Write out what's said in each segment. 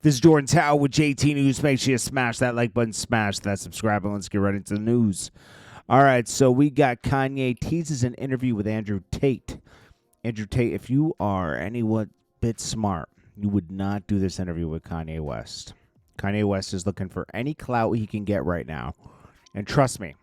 This is JordanTower with JT News. Make sure you smash that like button, smash that subscribe button. Let's get right into the news. All right, so we got Kanye teases an interview with Andrew Tate. Andrew Tate, if you are anyone bit smart, you would not do this interview with Kanye West. Kanye West is looking for any clout he can get right now. And trust me,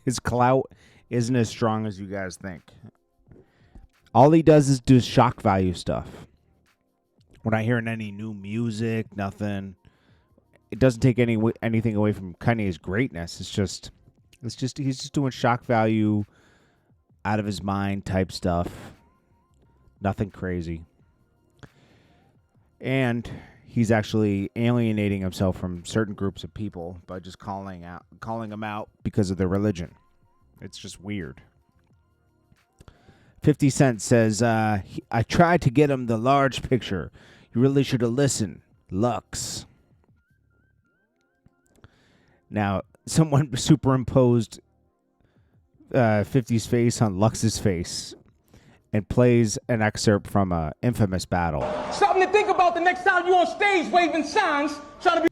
his clout isn't as strong as you guys think. All he does is do shock value stuff. We're not hearing any new music, nothing. It doesn't take anything away from Kanye's greatness. It's just he's just doing shock value, out of his mind type stuff. Nothing crazy. And he's actually alienating himself from certain groups of people by just calling them out because of their religion. It's just weird. 50 Cent says, I tried to get him the large picture. You really should have listened. Lux. Now, someone superimposed 50's face on Lux's face and plays an excerpt from an infamous battle. Something to think about the next time you're on stage waving signs, trying to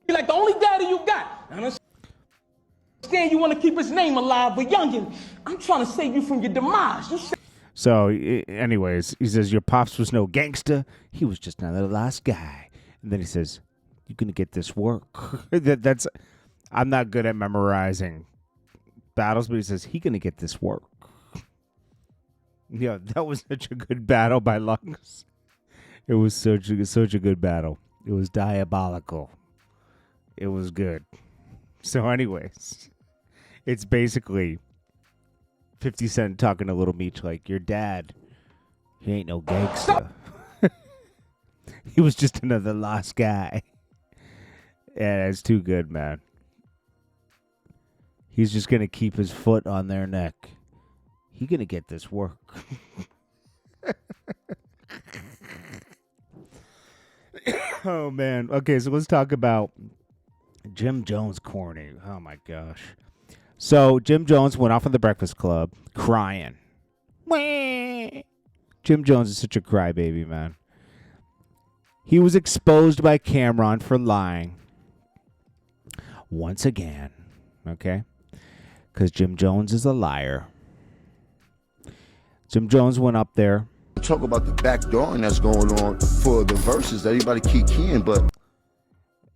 be like the only daddy you got. I understand you want to keep his name alive, but youngin', I'm trying to save you from your demise. So, anyways, he says, your pops was no gangster. He was just another last guy. And then he says, you're going to get this work. I'm not good at memorizing battles, but he says, he's going to get this work. Yeah, that was such a good battle by Lux. It was such a good battle. It was diabolical. It was good. So, anyways, it's basically 50 Cent talking to Lil Meech like, your dad, he ain't no gangster. He was just another lost guy. Yeah, it's too good, man. He's just going to keep his foot on their neck. He going to get this work. Oh, man. Okay, so let's talk about Jim Jones corny. Oh, my gosh. So, Jim Jones went off on the Breakfast Club crying. Jim Jones is such a crybaby, man. He was exposed by Camron for lying. Once again. Okay? Because Jim Jones is a liar. Jim Jones went up there. Talk about the backdooring that's going on for the Verzuz. Everybody keep keying, but...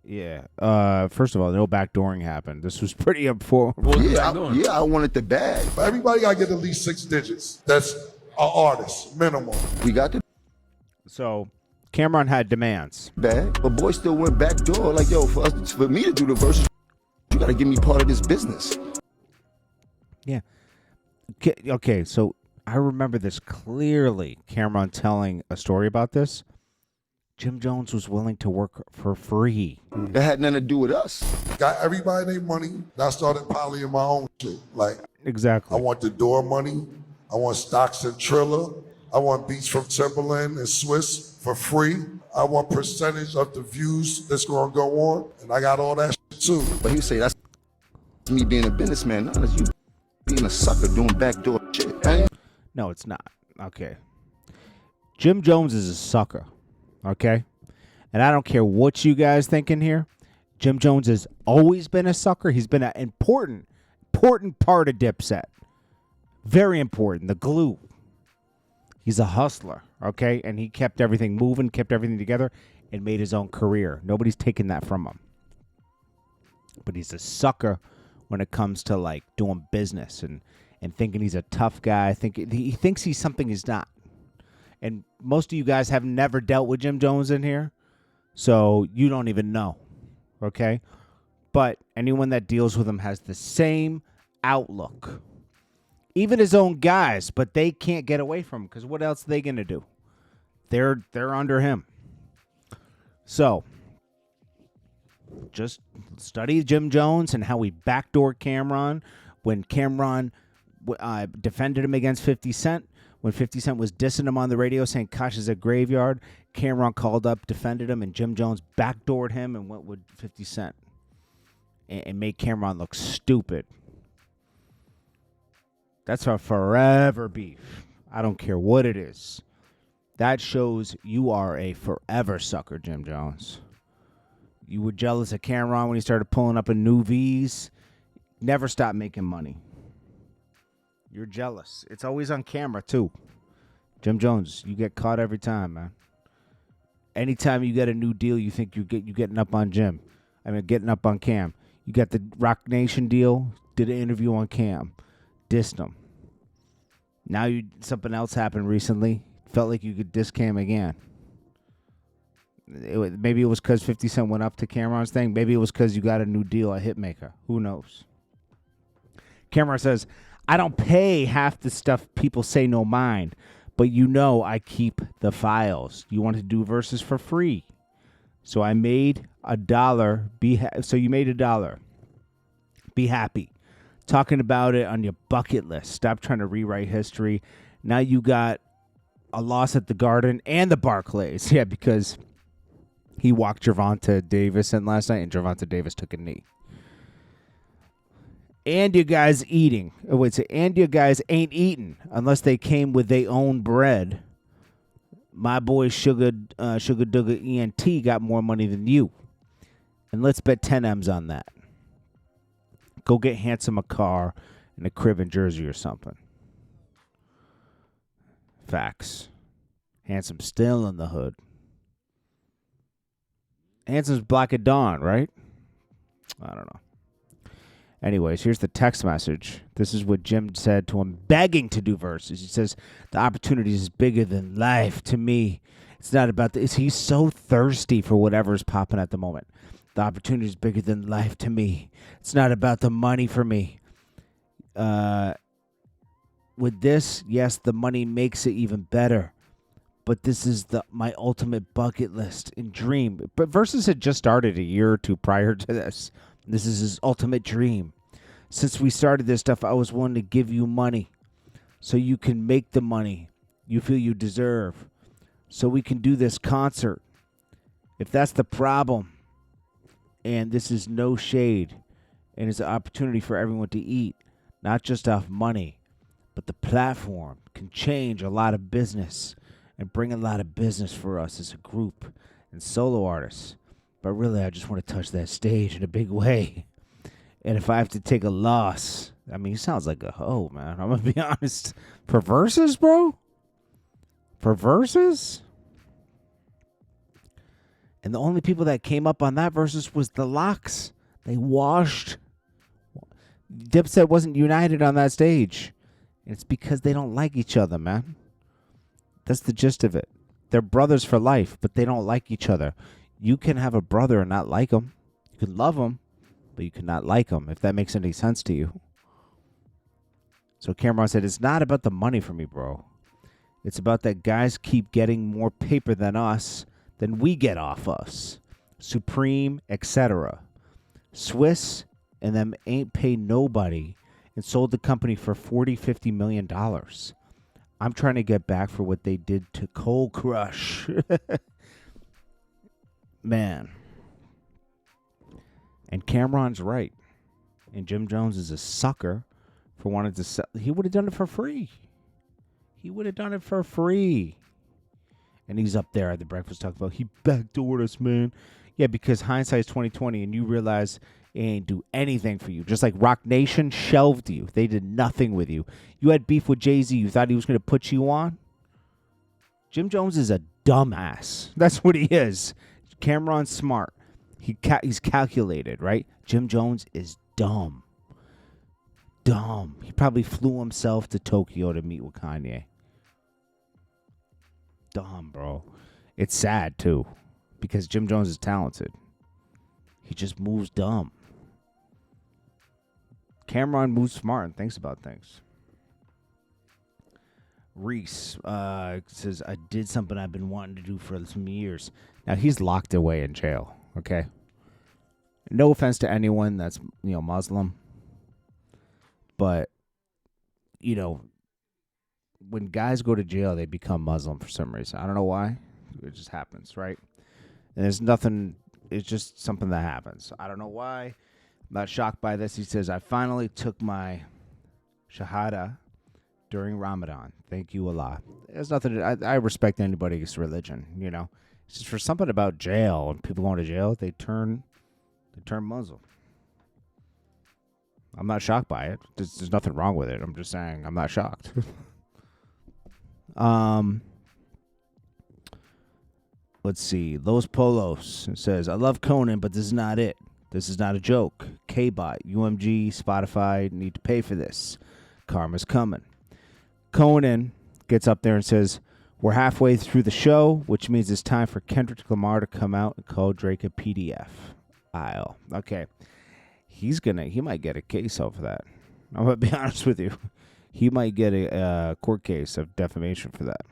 Yeah. First of all, no backdooring happened. This was pretty important. Well, I wanted the bag. Everybody got to get at least 6 digits. That's an artist, minimum. We got the So, Camron had demands. bag, but boy still went backdoor. Like, yo, for me to do the Verzuz, you got to give me part of this business. Yeah. Okay, so I remember this clearly, Camron telling a story about this. Jim Jones was willing to work for free. That had nothing to do with us. Got everybody their money. I started piling my own shit. Like, Exactly. I want the door money. I want stocks and Triller. I want beats from Timberland and Swiss for free. I want percentage of the views that's going to go on. And I got all that shit too. But he say that's me being a businessman, not as you being a sucker doing backdoor shit. Man. No, it's not. Okay. Jim Jones is a sucker. Okay? And I don't care what you guys think in here. Jim Jones has always been a sucker. He's been an important part of Dipset. Very important. The glue. He's a hustler. Okay? And he kept everything moving, kept everything together, and made his own career. Nobody's taking that from him. But he's a sucker when it comes to, like, doing business and thinking he's a tough guy. He thinks he's something he's not. And most of you guys have never dealt with Jim Jones in here, so you don't even know, okay? But anyone that deals with him has the same outlook. Even his own guys, but they can't get away from him because what else are they going to do? They're under him. So, just study Jim Jones and how he backdoored Camron when Camron defended him against 50 Cent. When 50 Cent was dissing him on the radio saying Kosh is a graveyard, Camron called up, defended him, and Jim Jones backdoored him and went with 50 Cent and made Camron look stupid. That's a forever beef. I don't care what it is. That shows you are a forever sucker, Jim Jones. You were jealous of Camron when he started pulling up in new V's. Never stop making money. You're jealous. It's always on camera, too. Jim Jones, you get caught every time, man. Anytime you get a new deal, you think you getting up on Jim. Getting up on Cam. You got the Rock Nation deal, did an interview on Cam, dissed him. Now something else happened recently. Felt like you could diss Cam again. Maybe it was because 50 Cent went up to Camron's thing. Maybe it was because you got a new deal at Hitmaker. Who knows? Camron says, I don't pay half the stuff people say no mind, but you know I keep the files. You want to do Verzuz for free. So I made $1. So you made $1. Be happy. Talking about it on your bucket list. Stop trying to rewrite history. Now you got a loss at the Garden and the Barclays. Yeah, because he walked Gervonta Davis in last night, and Gervonta Davis took a knee. And you guys eating. Oh, wait, and you guys ain't eating unless they came with their own bread. My boy Sugar Dugga ENT got more money than you. And let's bet 10 M's on that. Go get Handsome a car and a crib in Jersey or something. Facts. Handsome still in the hood. Handsome's Black at Dawn, right? I don't know. Anyways, here's the text message. This is what Jim said to him, begging to do Verzuz. He says, the opportunity is bigger than life to me. It's not about this. He's so thirsty for whatever's popping at the moment. The opportunity is bigger than life to me. It's not about the money for me. With this, yes, the money makes it even better. But this is my ultimate bucket list and dream. But Verzuz had just started a year or two prior to this. This is his ultimate dream. Since we started this stuff, I was willing to give you money so you can make the money you feel you deserve. So we can do this concert. If that's the problem, and this is no shade, and it's an opportunity for everyone to eat, not just off money, but the platform can change a lot of business and bring a lot of business for us as a group and solo artists. But really, I just want to touch that stage in a big way. And if I have to take a loss, I mean, he sounds like a hoe, man. I'm going to be honest. For Verzuz, bro? For Verzuz? And the only people that came up on that Verzuz was the Locks. They washed. Dipset wasn't united on that stage. And it's because they don't like each other, man. That's the gist of it. They're brothers for life, but they don't like each other. You can have a brother and not like him. You can love him, but you cannot like him, if that makes any sense to you. So Camron said, it's not about the money for me, bro. It's about that guys keep getting more paper than us, than we get off us. Supreme, etc. Swiss and them ain't paid nobody and sold the company for $40-50 million. I'm trying to get back for what they did to Cold Crush. Man. And Camron's right. And Jim Jones is a sucker for wanting to sell. He would have done it for free. He would have done it for free. And he's up there at the breakfast talking about, he backdoored us, man. Yeah, because hindsight's 2020 and you realize it ain't do anything for you. Just like Rock Nation shelved you. They did nothing with you. You had beef with Jay-Z. You thought he was going to put you on? Jim Jones is a dumbass. That's what he is. Camron's smart. He's calculated, right? Jim Jones is dumb. Dumb. He probably flew himself to Tokyo to meet with Kanye. Dumb, bro. It's sad, too, because Jim Jones is talented. He just moves dumb. Camron moves smart and thinks about things. Reese says, I did something I've been wanting to do for some years. Now, he's locked away in jail, okay? No offense to anyone that's, Muslim. But, when guys go to jail, they become Muslim for some reason. I don't know why. It just happens, right? And there's nothing, it's just something that happens. I don't know why. I'm not shocked by this. He says, I finally took my Shahada during Ramadan. Thank you, Allah. There's nothing. I respect anybody's religion. You know, it's just for something about jail and people going to jail, they turn Muslim. I'm not shocked by it. There's nothing wrong with it. I'm just saying I'm not shocked. Let's see. Los Polos says, I love Conan, but this is not it. This is not a joke. K-Bot, UMG, Spotify need to pay for this. Karma's coming. Conan gets up there and says, we're halfway through the show, which means it's time for Kendrick Lamar to come out and call Drake a PDF. Aisle. Okay. He might get a case over that. I'm going to be honest with you. He might get a court case of defamation for that.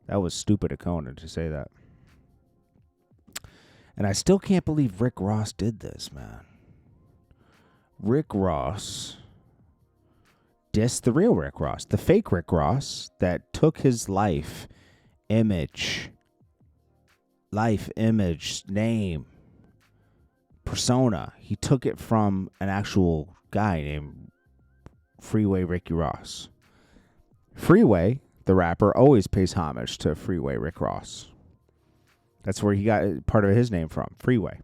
That was stupid of Conan to say that. And I still can't believe Rick Ross did this, man. Rick Ross dissed the real Rick Ross, the fake Rick Ross that took his life image, name, persona. He took it from an actual guy named Freeway Ricky Ross. Freeway, the rapper, always pays homage to Freeway Rick Ross. That's where he got part of his name from, Freeway.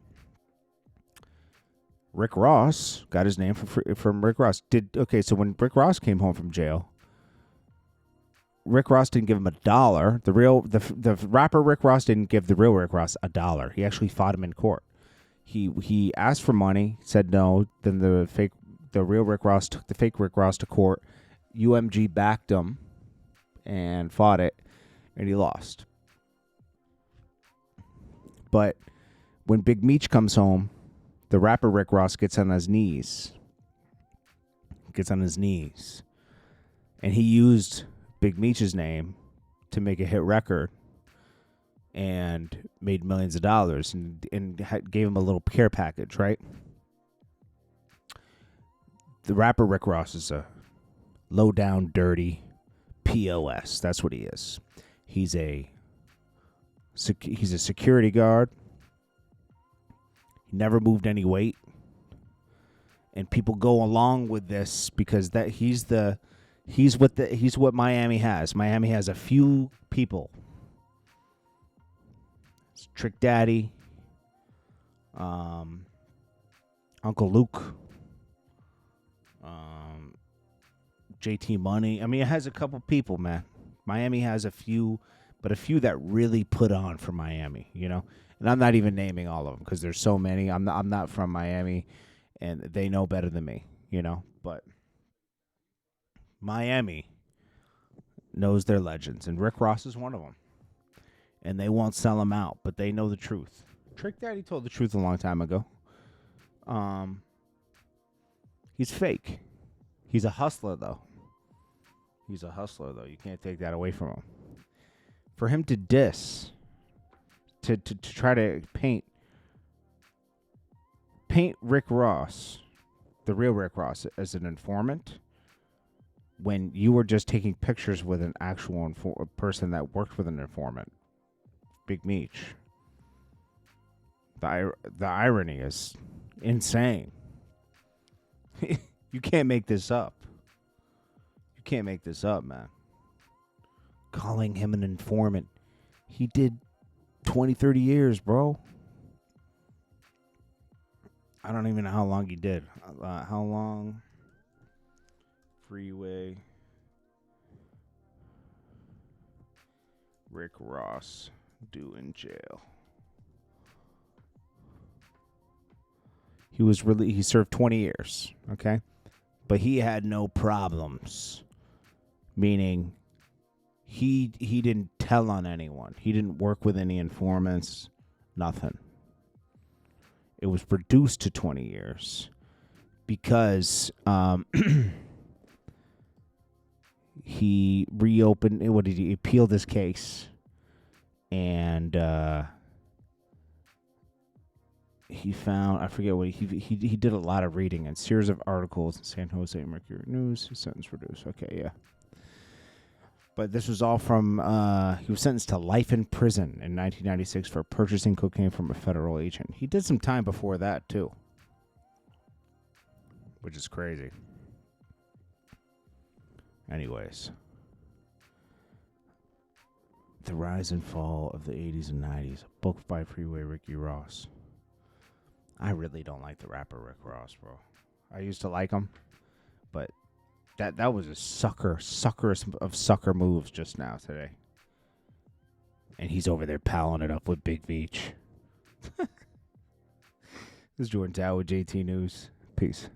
Rick Ross got his name from Rick Ross. So when Rick Ross came home from jail, Rick Ross didn't give him $1. The rapper Rick Ross didn't give the real Rick Ross $1. He actually fought him in court. He asked for money, said no. Then the real Rick Ross took the fake Rick Ross to court. UMG backed him and fought it, and he lost. But when Big Meech comes home, the rapper Rick Ross gets on his knees. And he used Big Meech's name to make a hit record and made millions of dollars and gave him a little care package, right? The rapper Rick Ross is a low-down, dirty POS. That's what he is. He's a security guard. He never moved any weight. And people go along with this because that he's what Miami has. Miami has a few people. It's Trick Daddy, Uncle Luke, JT Money. I mean, it has a couple people, man. Miami has a few, but a few that really put on for Miami, you know? And I'm not even naming all of them because there's so many. I'm not from Miami, and they know better than me, you know? But Miami knows their legends, and Rick Ross is one of them. And they won't sell them out, but they know the truth. Trick Daddy told the truth a long time ago. He's fake. He's a hustler, though. You can't take that away from him. For him to diss, to try to paint Rick Ross, the real Rick Ross, as an informant, when you were just taking pictures with an actual person that worked with an informant, Big Meech. The irony is insane. You can't make this up. You can't make this up, man. Calling him an informant. He did 20, 30 years, bro. I don't even know how long he did. How long? Freeway. Rick Ross do in jail. He served 20 years, okay? But he had no problems. Meaning he didn't tell on anyone. He didn't work with any informants. Nothing. It was reduced to 20 years because he reopened. What did he appealed his case? And he found, I forget what he did a lot of reading and series of articles in San Jose Mercury News. His sentence reduced. Okay, yeah. But this was all from, he was sentenced to life in prison in 1996 for purchasing cocaine from a federal agent. He did some time before that, too. Which is crazy. Anyways. The Rise and Fall of the 80s and 90s. Book by Freeway Ricky Ross. I really don't like the rapper Rick Ross, bro. I used to like him, but that was a suckerest of sucker moves just now today. And he's over there palling it up with Big Meech. This is JordanTower with JT News. Peace.